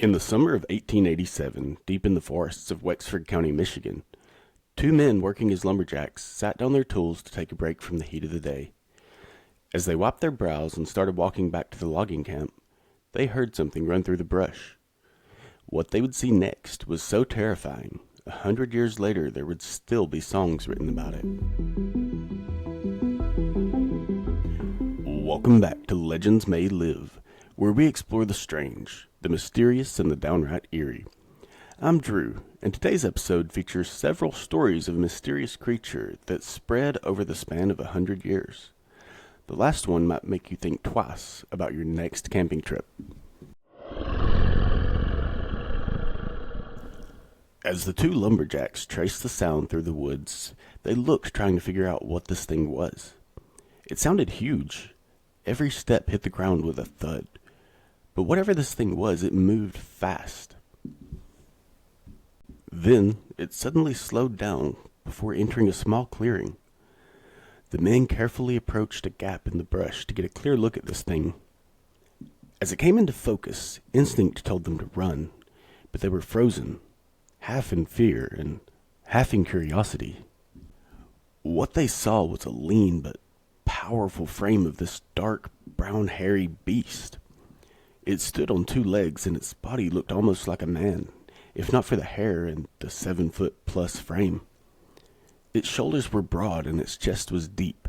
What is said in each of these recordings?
In the summer of 1887, deep in the forests of Wexford County, Michigan, two men working as lumberjacks sat down their tools to take a break from the heat of the day. As they wiped their brows and started walking back to the logging camp, they heard something run through the brush. What they would see next was so terrifying, 100 years later there would still be songs written about it. Welcome back to Legends May Live, where we explore the strange, the mysterious, and the downright eerie. I'm Drew, and today's episode features several stories of a mysterious creature that spread over the span of 100 years. The last one might make you think twice about your next camping trip. As the two lumberjacks traced the sound through the woods, they looked trying to figure out what this thing was. It sounded huge. Every step hit the ground with a thud. But whatever this thing was, it moved fast. Then, it suddenly slowed down before entering a small clearing. The men carefully approached a gap in the brush to get a clear look at this thing. As it came into focus, instinct told them to run, but they were frozen, half in fear and half in curiosity. What they saw was a lean but powerful frame of this dark, brown, hairy beast. It stood on two legs, and its body looked almost like a man, if not for the hair and the 7-foot-plus frame. Its shoulders were broad, and its chest was deep.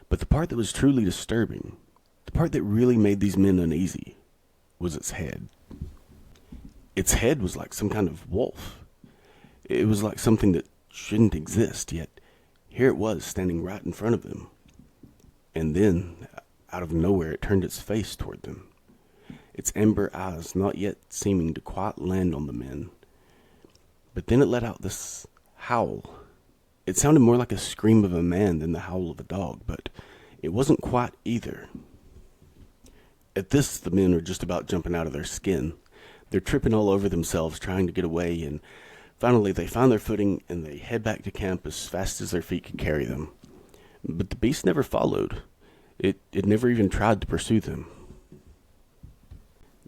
But the part that was truly disturbing, the part that really made these men uneasy, was its head. Its head was like some kind of wolf. It was like something that shouldn't exist, yet here it was standing right in front of them. And then, out of nowhere, it turned its face toward them. Its amber eyes not yet seeming to quite land on the men. But then it let out this howl. It sounded more like a scream of a man than the howl of a dog, but it wasn't quite either. At this, the men are just about jumping out of their skin. They're tripping all over themselves trying to get away, and finally they find their footing and they head back to camp as fast as their feet could carry them. But the beast never followed. It never even tried to pursue them.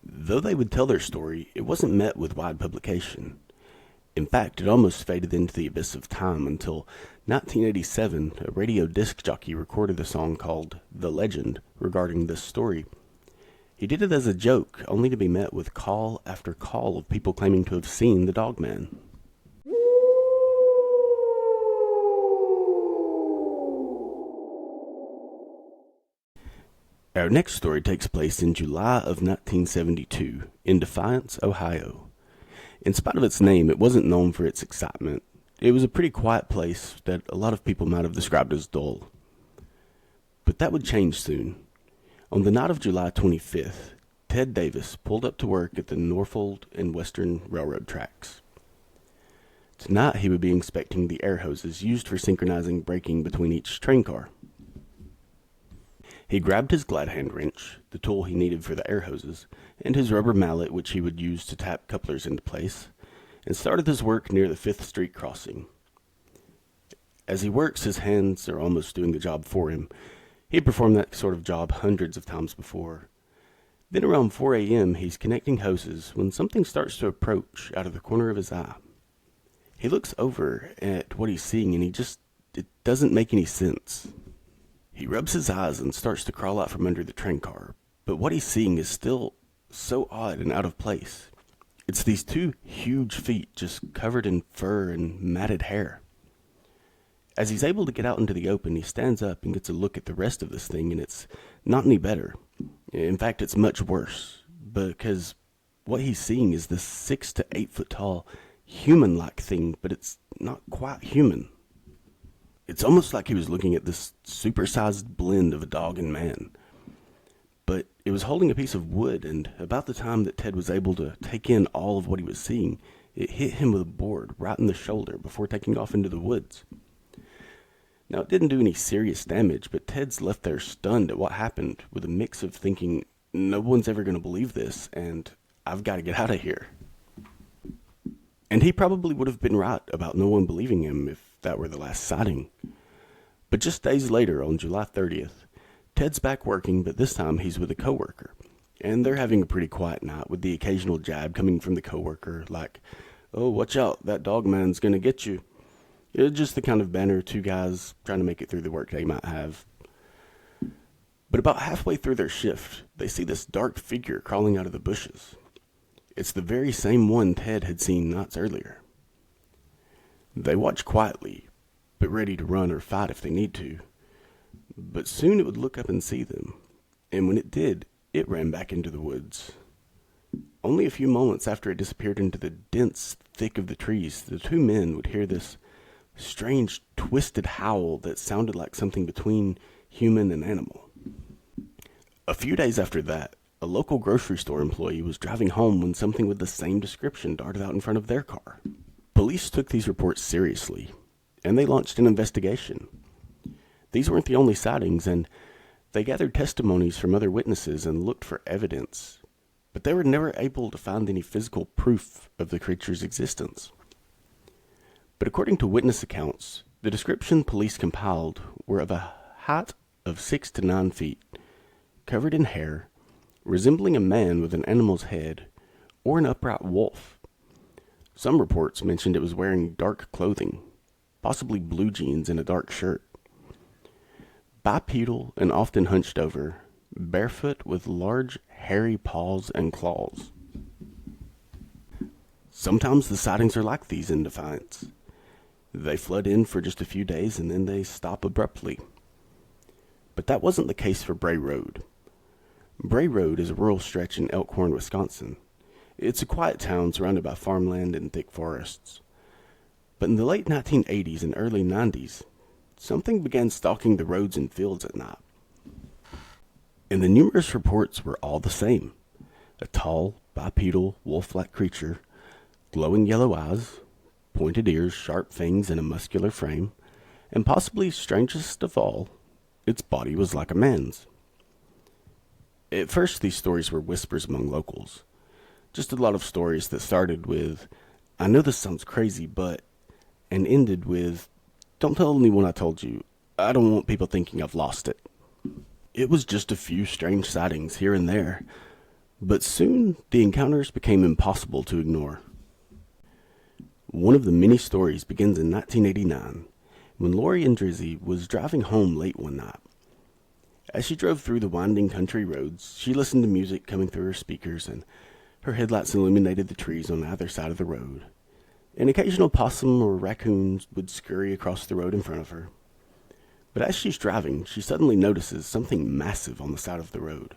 Though they would tell their story, it wasn't met with wide publication. In fact, it almost faded into the abyss of time until 1987, a radio disc jockey recorded a song called The Legend regarding this story. He did it as a joke, only to be met with call after call of people claiming to have seen the Dogman. Our next story takes place in July of 1972 in Defiance, Ohio. In spite of its name, it wasn't known for its excitement. It was a pretty quiet place that a lot of people might have described as dull. But that would change soon. On the night of July 25th, Ted Davis pulled up to work at the Norfolk and Western Railroad tracks. Tonight he would be inspecting the air hoses used for synchronizing braking between each train car. He grabbed his glad hand wrench, the tool he needed for the air hoses, and his rubber mallet which he would use to tap couplers into place, and started his work near the 5th Street crossing. As he works, his hands are almost doing the job for him. He had performed that sort of job hundreds of times before. Then around 4 a.m. he's connecting hoses when something starts to approach out of the corner of his eye. He looks over at what he's seeing and it doesn't make any sense. He rubs his eyes and starts to crawl out from under the train car, but what he's seeing is still so odd and out of place. It's these two huge feet just covered in fur and matted hair. As he's able to get out into the open, he stands up and gets a look at the rest of this thing, and it's not any better. In fact, it's much worse, because what he's seeing is this 6 to 8 foot tall, human-like thing, but it's not quite human. It's almost like he was looking at this supersized blend of a dog and man. But it was holding a piece of wood, and about the time that Ted was able to take in all of what he was seeing, it hit him with a board right in the shoulder before taking off into the woods. Now, it didn't do any serious damage, but Ted's left there stunned at what happened, with a mix of thinking, no one's ever going to believe this, and I've got to get out of here. And he probably would have been right about no one believing him if that were the last sighting. But just days later, on July 30th, Ted's back working, but this time he's with a coworker, and they're having a pretty quiet night with the occasional jab coming from the coworker, like, "Oh, watch out, that Dogman's gonna get you." It's just the kind of banter two guys trying to make it through the workday might have. But about halfway through their shift, they see this dark figure crawling out of the bushes. It's the very same one Ted had seen nights earlier. They watch quietly, but ready to run or fight if they need to. But soon it would look up and see them, and when it did, it ran back into the woods. Only a few moments after it disappeared into the dense thick of the trees, the two men would hear this strange, twisted howl that sounded like something between human and animal. A few days after that, a local grocery store employee was driving home when something with the same description darted out in front of their car. Police took these reports seriously, and they launched an investigation. These weren't the only sightings, and they gathered testimonies from other witnesses and looked for evidence, but they were never able to find any physical proof of the creature's existence. But according to witness accounts, the description police compiled were of a height of 6 to 9 feet, covered in hair, resembling a man with an animal's head, or an upright wolf. Some reports mentioned it was wearing dark clothing, possibly blue jeans and a dark shirt. Bipedal and often hunched over, barefoot with large hairy paws and claws. Sometimes the sightings are like these in Defiance. They flood in for just a few days and then they stop abruptly. But that wasn't the case for Bray Road. Bray Road is a rural stretch in Elkhorn, Wisconsin. It's a quiet town surrounded by farmland and thick forests. But in the late 1980s and early 90s, something began stalking the roads and fields at night. And the numerous reports were all the same. A tall, bipedal, wolf-like creature, glowing yellow eyes, pointed ears, sharp fangs, and a muscular frame, and possibly strangest of all, its body was like a man's. At first, these stories were whispers among locals. Just a lot of stories that started with, "I know this sounds crazy, but," and ended with, "Don't tell anyone I told you. I don't want people thinking I've lost it." It was just a few strange sightings here and there, but soon the encounters became impossible to ignore. One of the many stories begins in 1989, when Lori and Drizzy was driving home late one night. As she drove through the winding country roads, she listened to music coming through her speakers, and her headlights illuminated the trees on either side of the road. An occasional possum or raccoon would scurry across the road in front of her. But as she's driving, she suddenly notices something massive on the side of the road.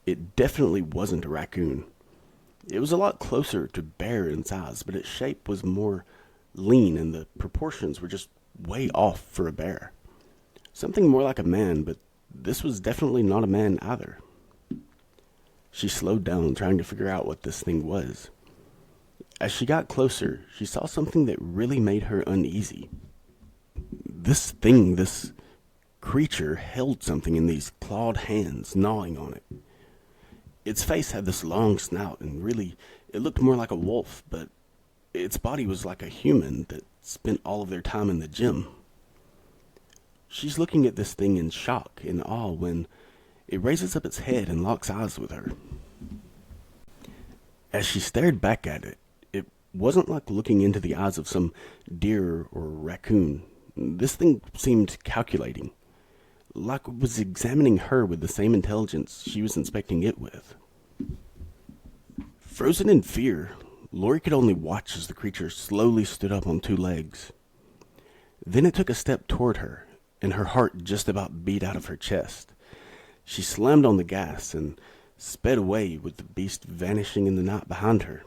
It definitely wasn't a raccoon. It was a lot closer to bear in size, but its shape was more lean and the proportions were just way off for a bear. Something more like a man, but this was definitely not a man either. She slowed down, trying to figure out what this thing was. As she got closer, she saw something that really made her uneasy. This creature held something in these clawed hands, gnawing on it. Its face had this long snout, and really, it looked more like a wolf, but its body was like a human that spent all of their time in the gym. She's looking at this thing in shock and awe when it raises up its head and locks eyes with her. As she stared back at it, it wasn't like looking into the eyes of some deer or raccoon. This thing seemed calculating, like it was examining her with the same intelligence she was inspecting it with. Frozen in fear, Lori could only watch as the creature slowly stood up on two legs. Then it took a step toward her, and her heart just about beat out of her chest. She slammed on the gas and sped away, with the beast vanishing in the night behind her.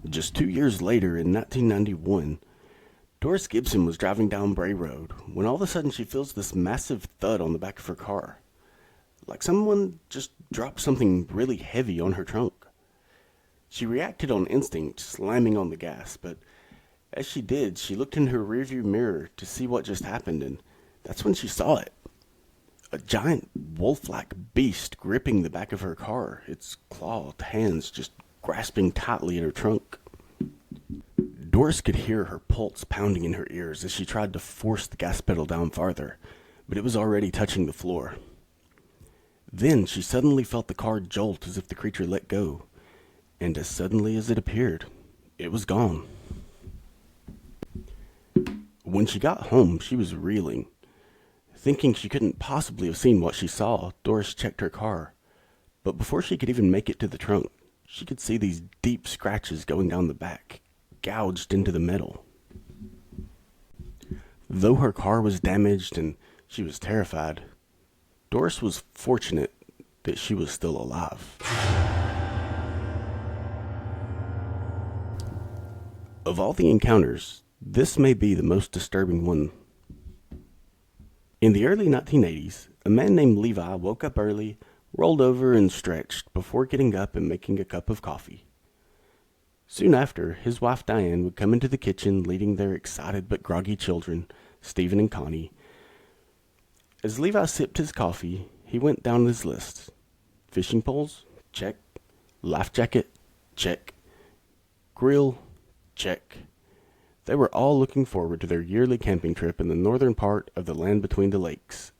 Just 2 years later, in 1991, Doris Gibson was driving down Bray Road when all of a sudden she feels this massive thud on the back of her car, like someone just dropped something really heavy on her trunk. She reacted on instinct, slamming on the gas, but as she did, she looked in her rearview mirror to see what just happened, and that's when she saw it. A giant wolf-like beast gripping the back of her car, its clawed hands just grasping tightly at her trunk. Doris could hear her pulse pounding in her ears as she tried to force the gas pedal down farther, but it was already touching the floor. Then she suddenly felt the car jolt as if the creature let go, and as suddenly as it appeared, it was gone. When she got home, she was reeling. Thinking she couldn't possibly have seen what she saw, Doris checked her car. But before she could even make it to the trunk, she could see these deep scratches going down the back, gouged into the metal. Though her car was damaged and she was terrified, Doris was fortunate that she was still alive. Of all the encounters, this may be the most disturbing one. In the early 1980s, a man named Levi woke up early, rolled over and stretched before getting up and making a cup of coffee. Soon after, his wife Diane would come into the kitchen leading their excited but groggy children, Stephen and Connie. As Levi sipped his coffee, he went down his list. Fishing poles? Check. Life jacket? Check. Grill? Check. They were all looking forward to their yearly camping trip in the northern part of the land between the lakes.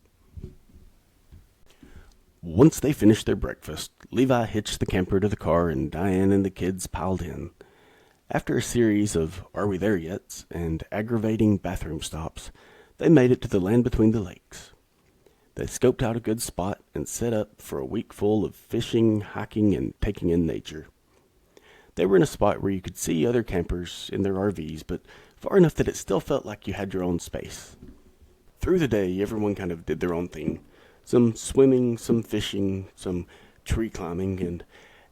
Once they finished their breakfast, Levi hitched the camper to the car and Diane and the kids piled in. After a series of "Are we there yet?" and aggravating bathroom stops, they made it to the land between the lakes. They scoped out a good spot and set up for a week full of fishing, hiking, and taking in nature. They were in a spot where you could see other campers in their RVs, but far enough that it still felt like you had your own space. Through the day, everyone kind of did their own thing. Some swimming, some fishing, some tree climbing, and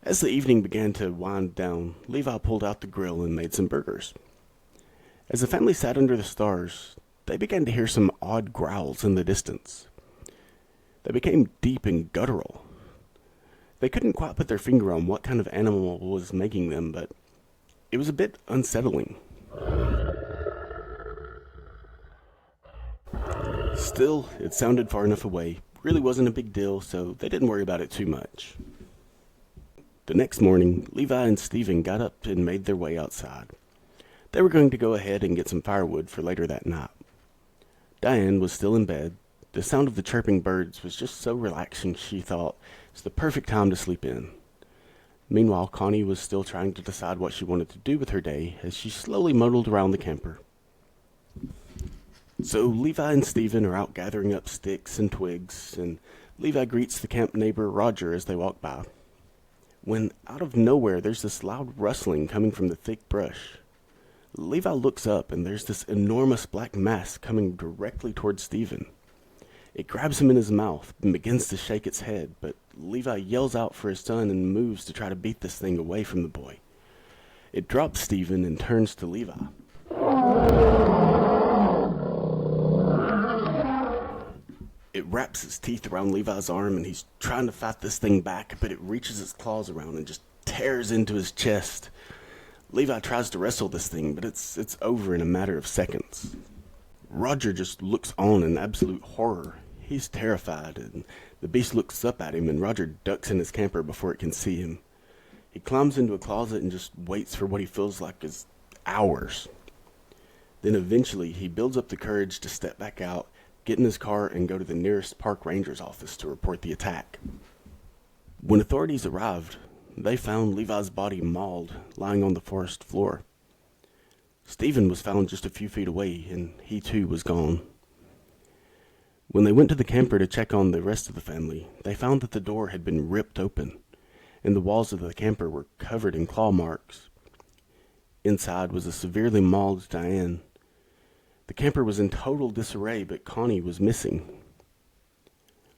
as the evening began to wind down, Levi pulled out the grill and made some burgers. As the family sat under the stars, they began to hear some odd growls in the distance. They became deep and guttural. They couldn't quite put their finger on what kind of animal was making them, but it was a bit unsettling. Still, it sounded far enough away. Really wasn't a big deal, so they didn't worry about it too much. The next morning, Levi and Stephen got up and made their way outside. They were going to go ahead and get some firewood for later that night. Diane was still in bed. The sound of the chirping birds was just so relaxing, she thought it's the perfect time to sleep in. Meanwhile, Connie was still trying to decide what she wanted to do with her day as she slowly modeled around the camper. So Levi and Stephen are out gathering up sticks and twigs, and Levi greets the camp neighbor Roger as they walk by. When, out of nowhere, there's this loud rustling coming from the thick brush. Levi looks up, and there's this enormous black mass coming directly towards Stephen. It grabs him in his mouth and begins to shake its head, but Levi yells out for his son and moves to try to beat this thing away from the boy. It drops Stephen and turns to Levi. It wraps its teeth around Levi's arm, and he's trying to fight this thing back, but it reaches its claws around and just tears into his chest. Levi tries to wrestle this thing, but it's over in a matter of seconds. Roger just looks on in absolute horror. He's terrified, and the beast looks up at him, and Roger ducks in his camper before it can see him. He climbs into a closet and just waits for what he feels like is hours. Then eventually he builds up the courage to step back out, get in his car, and go to the nearest park ranger's office to report the attack. When authorities arrived, they found Levi's body mauled, lying on the forest floor. Stephen was found just a few feet away, and he too was gone. When they went to the camper to check on the rest of the family, they found that the door had been ripped open, and the walls of the camper were covered in claw marks. Inside was a severely mauled Diane. The camper was in total disarray, but Connie was missing.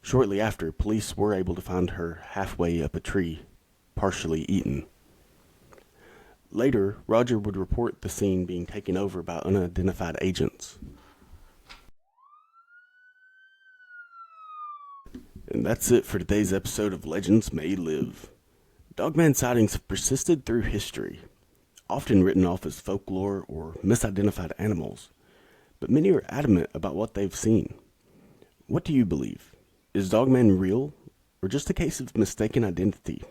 Shortly after, police were able to find her halfway up a tree, partially eaten. Later, Roger would report the scene being taken over by unidentified agents. And that's it for today's episode of Legends May Live. Dogman sightings have persisted through history, often written off as folklore or misidentified animals, but many are adamant about what they've seen. What do you believe? Is Dogman real, or just a case of mistaken identity?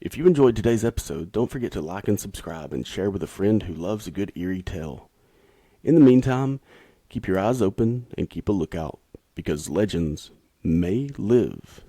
If you enjoyed today's episode, don't forget to like and subscribe and share with a friend who loves a good eerie tale. In the meantime, keep your eyes open and keep a lookout, because legends may live.